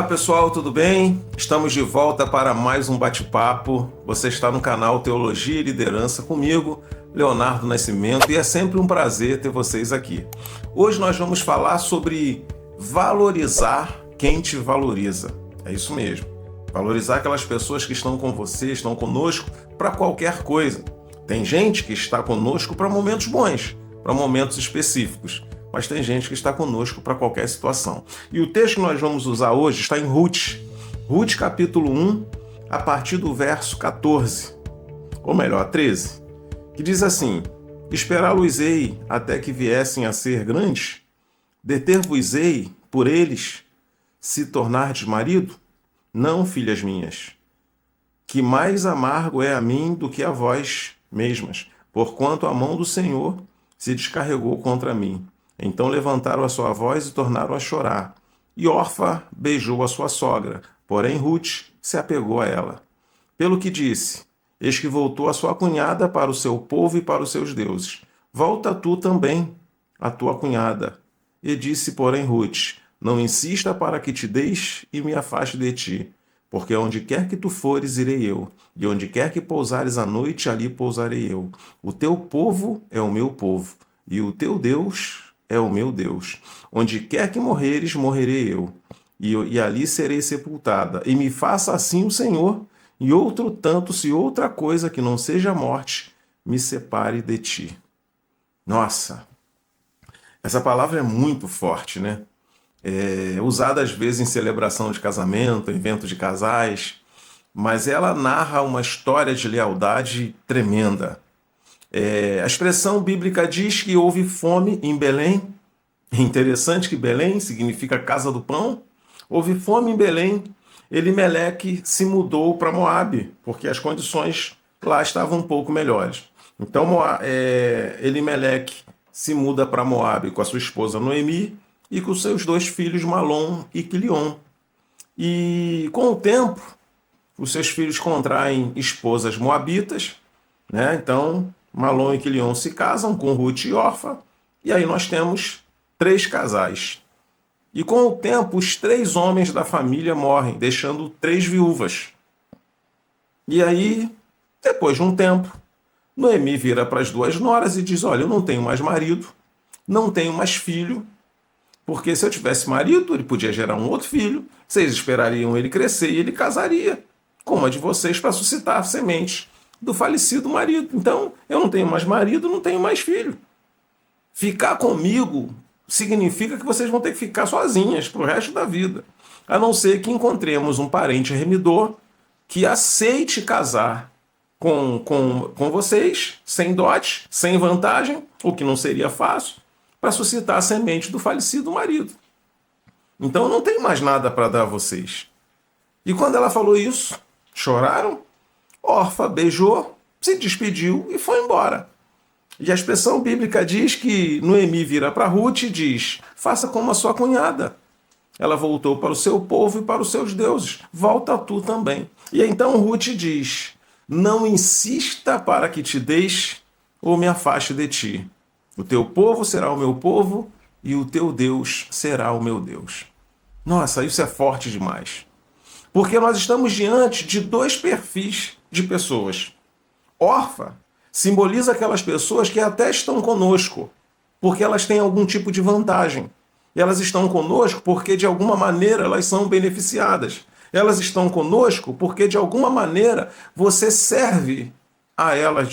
Pessoal, tudo bem? Estamos de volta para mais um bate-papo. Você está no canal Teologia e Liderança comigo, Leonardo Nascimento, e é sempre um prazer ter vocês aqui. Hoje nós vamos falar sobre valorizar quem te valoriza. É isso mesmo. Valorizar aquelas pessoas que estão com você, estão conosco para qualquer coisa. Tem gente que está conosco para momentos bons, para momentos específicos. Mas tem gente que está conosco para qualquer situação. E o texto que nós vamos usar hoje está em Ruth. Ruth capítulo 1, a partir do verso 14, ou melhor, 13, que diz assim: Esperá-los-ei até que viessem a ser grandes? Deter-vos-ei por eles se tornardes marido? Não, filhas minhas, que mais amargo é a mim do que a vós mesmas, porquanto a mão do Senhor se descarregou contra mim. Então levantaram a sua voz e tornaram a chorar. E Orfa beijou a sua sogra, porém Ruth se apegou a ela. Pelo que disse: Eis que voltou a sua cunhada para o seu povo e para os seus deuses. Volta tu também, a tua cunhada. E disse, porém, Ruth: Não insista para que te deixe e me afaste de ti, porque onde quer que tu fores, irei eu, e onde quer que pousares à noite, ali pousarei eu. O teu povo é o meu povo, e o teu Deus é o meu Deus. Onde quer que morreres, morrerei eu, e ali serei sepultada. E me faça assim o Senhor, e outro tanto, se outra coisa que não seja a morte me separe de ti. Nossa, essa palavra é muito forte, né? É usada às vezes em celebração de casamento, evento de casais, mas ela narra uma história de lealdade tremenda. A expressão bíblica diz que houve fome em Belém. É interessante que Belém significa casa do pão. Houve fome em Belém. Elimeleque se mudou para Moabe, porque as condições lá estavam um pouco melhores. Então Elimeleque se muda para Moabe com a sua esposa Noemi e com seus dois filhos Malom e Quilion. E com o tempo, os seus filhos contraem esposas moabitas, né? Então Malom e Quilion se casam com Ruth e Orfa, e aí nós temos 3 casais. E com o tempo, os 3 homens da família morrem, deixando 3 viúvas. E aí, depois de um tempo, Noemi vira para as 2 noras e diz: Olha, eu não tenho mais marido, não tenho mais filho, porque se eu tivesse marido, ele podia gerar um outro filho, vocês esperariam ele crescer e ele casaria com uma de vocês para suscitar sementes do falecido marido. Então, eu não tenho mais marido, não tenho mais filho. Ficar comigo significa que vocês vão ter que ficar sozinhas pro resto da vida. A não ser que encontremos um parente remidor que aceite casar com vocês, sem dote, sem vantagem, o que não seria fácil, para suscitar a semente do falecido marido. Então, eu não tenho mais nada para dar a vocês. E quando ela falou isso, choraram. Orfa beijou, se despediu e foi embora. E a expressão bíblica diz que Noemi vira para Ruth e diz: Faça como a sua cunhada. Ela voltou para o seu povo e para os seus deuses. Volta tu também. E então Ruth diz: Não insista para que te deixe ou me afaste de ti. O teu povo será o meu povo e o teu Deus será o meu Deus. Nossa, isso é forte demais. Porque nós estamos diante de 2 perfis de pessoas. Orfa simboliza aquelas pessoas que até estão conosco, porque elas têm algum tipo de vantagem. Elas estão conosco porque de alguma maneira elas são beneficiadas. Elas estão conosco porque de alguma maneira você serve a elas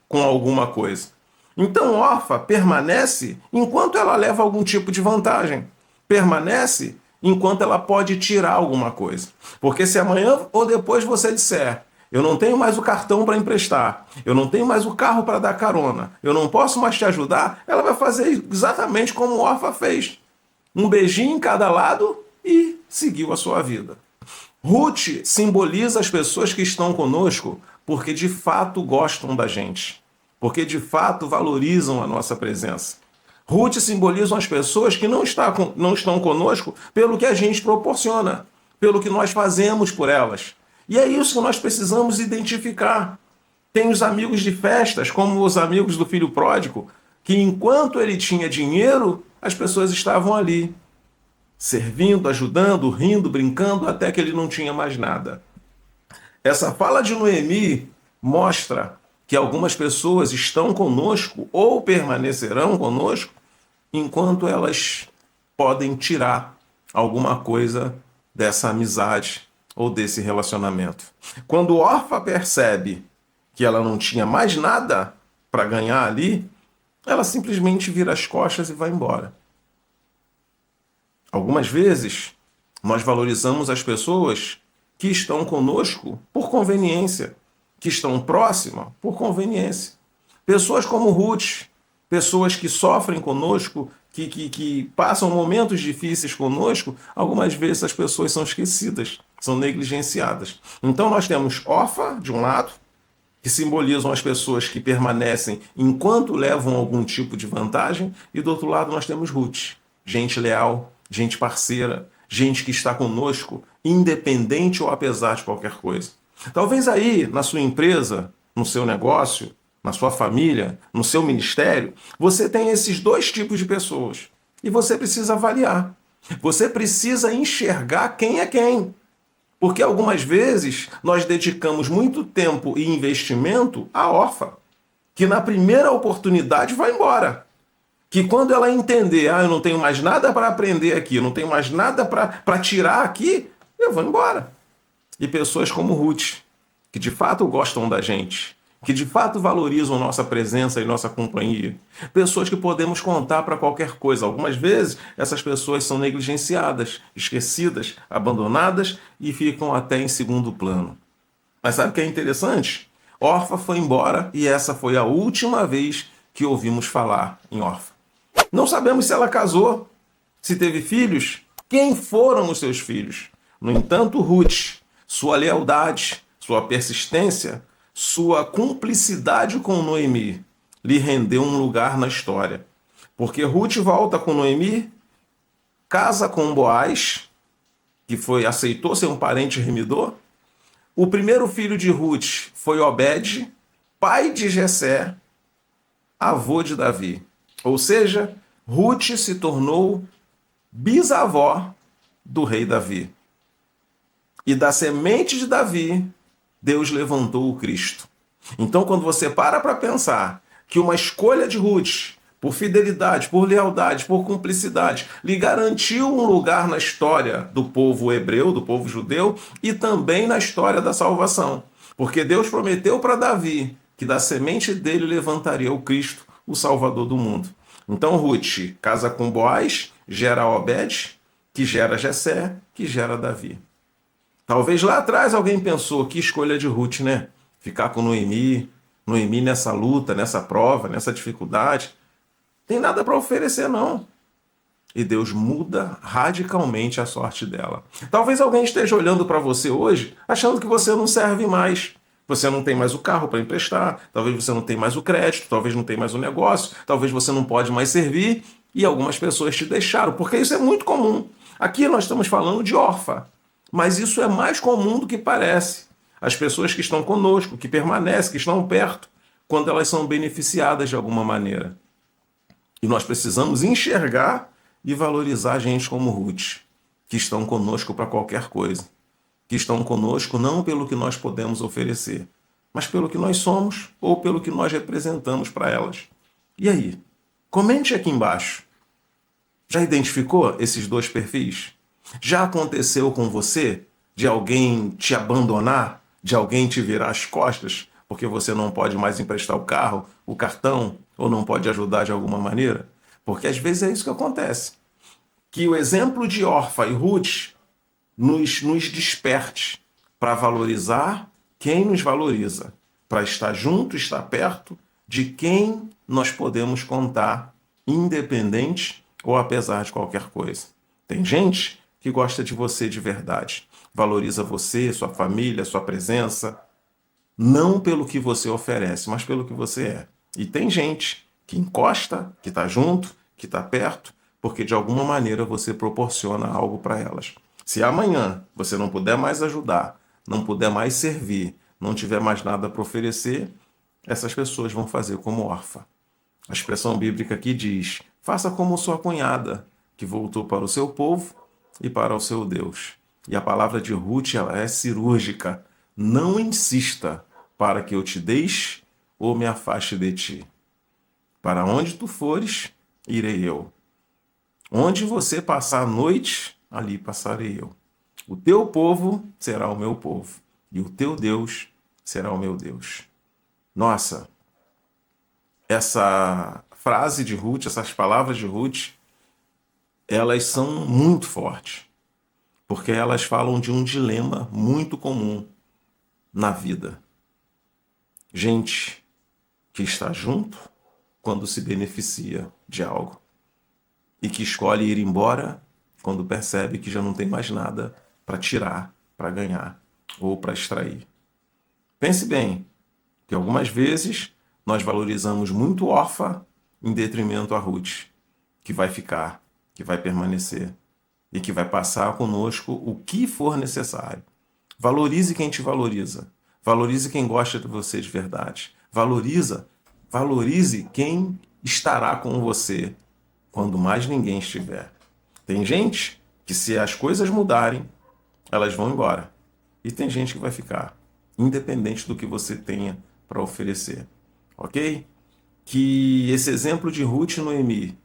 com alguma coisa. Então Orfa permanece enquanto ela leva algum tipo de vantagem. Permanece enquanto ela pode tirar alguma coisa. Porque se amanhã ou depois você disser: Eu não tenho mais o cartão para emprestar, eu não tenho mais o carro para dar carona, eu não posso mais te ajudar, ela vai fazer exatamente como Orfa fez. Um beijinho em cada lado e seguiu a sua vida. Ruth simboliza as pessoas que estão conosco porque de fato gostam da gente, porque de fato valorizam a nossa presença. Ruth simboliza as pessoas que não estão conosco pelo que a gente proporciona, pelo que nós fazemos por elas. E é isso que nós precisamos identificar. Tem os amigos de festas, como os amigos do filho pródigo, que enquanto ele tinha dinheiro, as pessoas estavam ali. servindo, ajudando, rindo, brincando, até que ele não tinha mais nada. Essa fala de Noemi mostra que algumas pessoas estão conosco ou permanecerão conosco enquanto elas podem tirar alguma coisa dessa amizade ou desse relacionamento. Quando Orfa percebe que ela não tinha mais nada para ganhar ali, ela simplesmente vira as costas e vai embora. Algumas vezes, nós valorizamos as pessoas que estão conosco por conveniência, que estão próximas por conveniência. Pessoas como Ruth, pessoas que sofrem conosco, que passam momentos difíceis conosco, algumas vezes as pessoas são esquecidas, são negligenciadas. Então nós temos Orfa, de um lado, que simbolizam as pessoas que permanecem enquanto levam algum tipo de vantagem, e do outro lado nós temos Ruth, gente leal, gente parceira, gente que está conosco, independente ou apesar de qualquer coisa. Talvez aí, na sua empresa, no seu negócio, na sua família, no seu ministério, você tenha esses dois tipos de pessoas. E você precisa avaliar. Você precisa enxergar quem é quem. Porque algumas vezes nós dedicamos muito tempo e investimento à órfã, que na primeira oportunidade vai embora. Que quando ela entender, eu não tenho mais nada para aprender aqui, eu não tenho mais nada para tirar aqui, eu vou embora. E pessoas como Ruth, que de fato gostam da gente, que de fato valorizam nossa presença e nossa companhia. Pessoas que podemos contar para qualquer coisa. Algumas vezes essas pessoas são negligenciadas, esquecidas, abandonadas e ficam até em segundo plano. Mas sabe o que é interessante? Orfa foi embora e essa foi a última vez que ouvimos falar em Orfa. Não sabemos se ela casou, se teve filhos, quem foram os seus filhos. No entanto, Ruth, sua lealdade, sua persistência, sua cumplicidade com Noemi lhe rendeu um lugar na história. Porque Ruth volta com Noemi, casa com Boaz, que aceitou ser um parente remidor. O primeiro filho de Ruth foi Obed, pai de Jessé, avô de Davi. Ou seja, Ruth se tornou bisavó do rei Davi. E da semente de Davi, Deus levantou o Cristo. Então, quando você para pensar que uma escolha de Ruth, por fidelidade, por lealdade, por cumplicidade, lhe garantiu um lugar na história do povo hebreu, do povo judeu, e também na história da salvação. Porque Deus prometeu para Davi que da semente dele levantaria o Cristo, o Salvador do mundo. Então Ruth casa com Boaz, gera Obed, que gera Jessé, que gera Davi. Talvez lá atrás alguém pensou, que escolha de Ruth, né? Ficar com Noemi nessa luta, nessa prova, nessa dificuldade. Tem nada para oferecer, não. E Deus muda radicalmente a sorte dela. Talvez alguém esteja olhando para você hoje, achando que você não serve mais. Você não tem mais o carro para emprestar, talvez você não tenha mais o crédito, talvez não tenha mais o negócio, talvez você não pode mais servir, e algumas pessoas te deixaram, porque isso é muito comum. Aqui nós estamos falando de órfã, mas isso é mais comum do que parece. As pessoas que estão conosco, que permanecem, que estão perto, quando elas são beneficiadas de alguma maneira. E nós precisamos enxergar e valorizar gente como Ruth, que estão conosco para qualquer coisa. Que estão conosco não pelo que nós podemos oferecer, mas pelo que nós somos ou pelo que nós representamos para elas. E aí? Comente aqui embaixo. Já identificou esses dois perfis? Já aconteceu com você de alguém te abandonar, de alguém te virar as costas, porque você não pode mais emprestar o carro, o cartão, ou não pode ajudar de alguma maneira? Porque às vezes é isso que acontece. Que o exemplo de Orfa e Ruth nos desperte para valorizar quem nos valoriza, para estar junto, estar perto de quem nós podemos contar, independente ou apesar de qualquer coisa. Tem gente que gosta de você de verdade, valoriza você, sua família, sua presença, não pelo que você oferece, mas pelo que você é. E tem gente que encosta, que está junto, que está perto, porque de alguma maneira você proporciona algo para elas. Se amanhã você não puder mais ajudar, não puder mais servir, não tiver mais nada para oferecer, essas pessoas vão fazer como órfã. A expressão bíblica aqui diz: faça como sua cunhada, que voltou para o seu povo e para o seu Deus. E a palavra de Ruth, ela é cirúrgica. Não insista para que eu te deixe ou me afaste de ti. Para onde tu fores, irei eu. Onde você passar a noite, ali passarei eu. O teu povo será o meu povo, e o teu Deus será o meu Deus. Nossa, essa frase de Ruth, essas palavras de Ruth, elas são muito fortes, porque elas falam de um dilema muito comum na vida. Gente que está junto quando se beneficia de algo e que escolhe ir embora quando percebe que já não tem mais nada para tirar, para ganhar ou para extrair. Pense bem que algumas vezes nós valorizamos muito Orfa em detrimento a Ruth, que vai ficar, que vai permanecer e que vai passar conosco o que for necessário. Valorize quem te valoriza. Valorize quem gosta de você de verdade. Valorize quem estará com você quando mais ninguém estiver. Tem gente que, se as coisas mudarem, elas vão embora. E tem gente que vai ficar, independente do que você tenha para oferecer. Ok? Que esse exemplo de Ruth e Noemi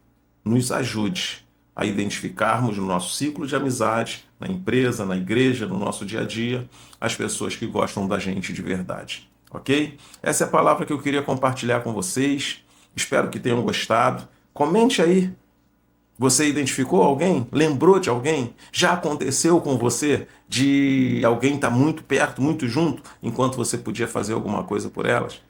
nos ajude a identificarmos no nosso ciclo de amizade, na empresa, na igreja, no nosso dia a dia, as pessoas que gostam da gente de verdade. Ok? Essa é a palavra que eu queria compartilhar com vocês. Espero que tenham gostado. Comente aí. Você identificou alguém? Lembrou de alguém? Já aconteceu com você de alguém estar muito perto, muito junto, enquanto você podia fazer alguma coisa por elas?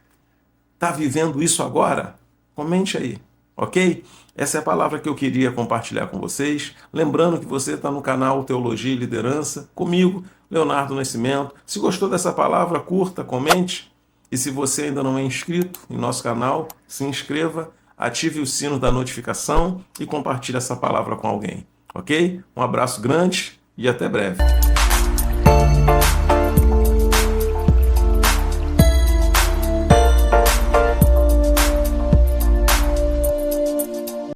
Está vivendo isso agora? Comente aí, ok? Essa é a palavra que eu queria compartilhar com vocês. Lembrando que você está no canal Teologia e Liderança, comigo, Leonardo Nascimento. Se gostou dessa palavra, curta, comente. E se você ainda não é inscrito em nosso canal, se inscreva, ative o sino da notificação e compartilhe essa palavra com alguém, ok? Um abraço grande e até breve.